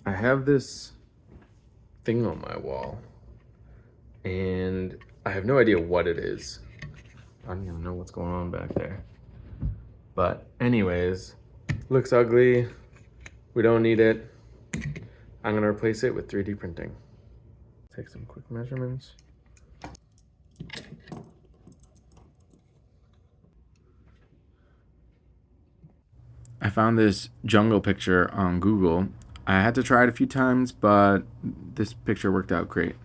I have this thing on my wall, and I have no idea what it is. I don't even know what's going on back there. But anyways, looks ugly. We don't need it. I'm gonna replace it with 3D printing. Take some quick measurements. I found this jungle picture on Google. I had to try it a few times, but this picture worked out great.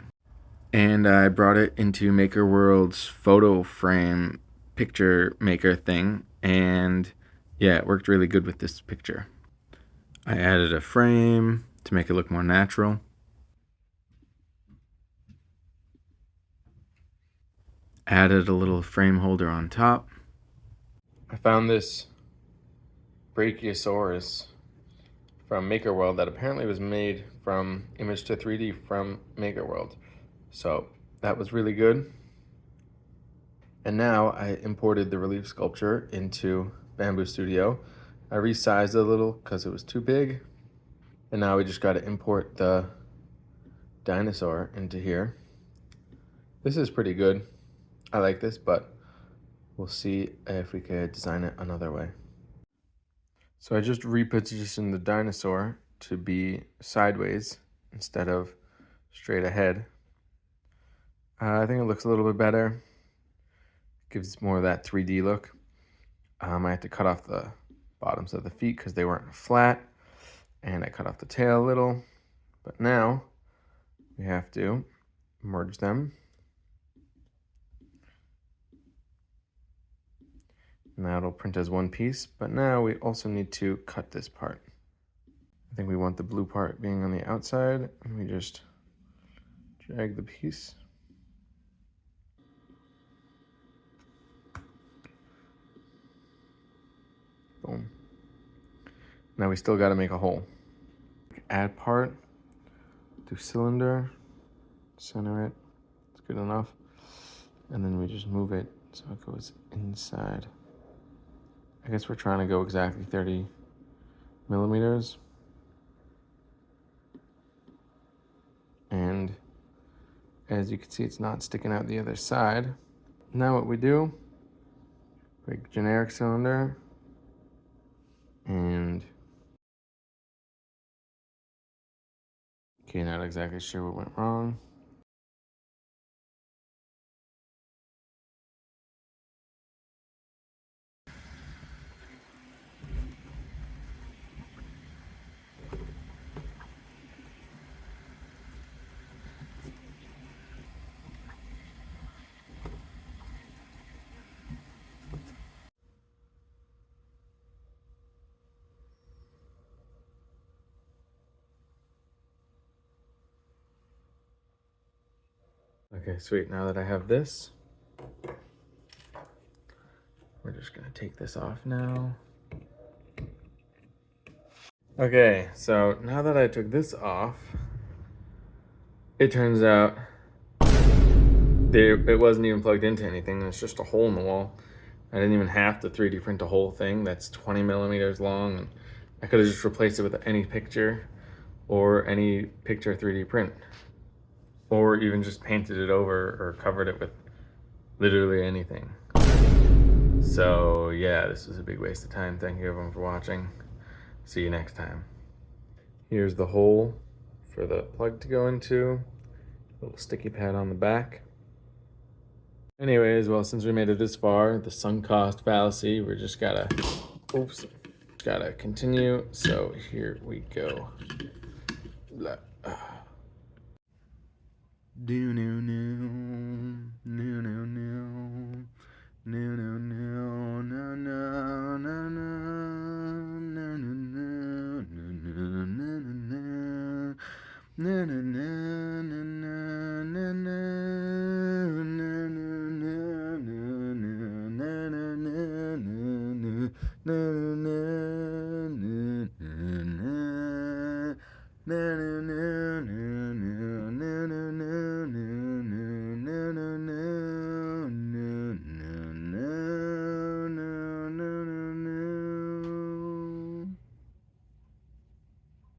And I brought it into Maker World's photo frame picture maker thing, and yeah, it worked really good with this picture. I added a frame to make it look more natural. Added a little frame holder on top. I found this Brachiosaurus from Maker World that apparently was made from image to 3D from Maker World. So that was really good. And now I imported the relief sculpture into Bamboo Studio. I resized it a little because it was too big. And now we just got to import the dinosaur into here. This is pretty good. I like this, but we'll see if we could design it another way. So I just repositioned the dinosaur to be sideways instead of straight ahead. I think it looks a little bit better. Gives more of that 3D look. I had to cut off the bottoms of the feet because they weren't flat, and I cut off the tail a little. But now we have to merge them. Now it'll print as one piece, but now we also need to cut this part. I think we want the blue part being on the outside, and we just drag the piece. Boom. Now we still got to make a hole. Add part, do cylinder, center it, it's good enough. And then we just move it so it goes inside. I guess we're trying to go exactly 30 millimeters. And as you can see, it's not sticking out the other side. Now what we do, break generic cylinder, and okay, not exactly sure what went wrong. Okay, sweet. Now that I have this, we're just gonna take this off now. Okay, so now that I took this off, it turns out it wasn't even plugged into anything. It's just a hole in the wall. I didn't even have to 3D print a whole thing that's 20 millimeters long, and I could have just replaced it with any picture or any picture 3D print, or even just painted it over or covered it with literally anything. So yeah, this was a big waste of time. Thank you everyone for watching. See you next time. Here's the hole for the plug to go into. Little sticky pad on the back. Anyways, well, since we made it this far, the sunk cost fallacy, we're just gotta continue. So here we go. Do no no no no no no no no no no no no no no no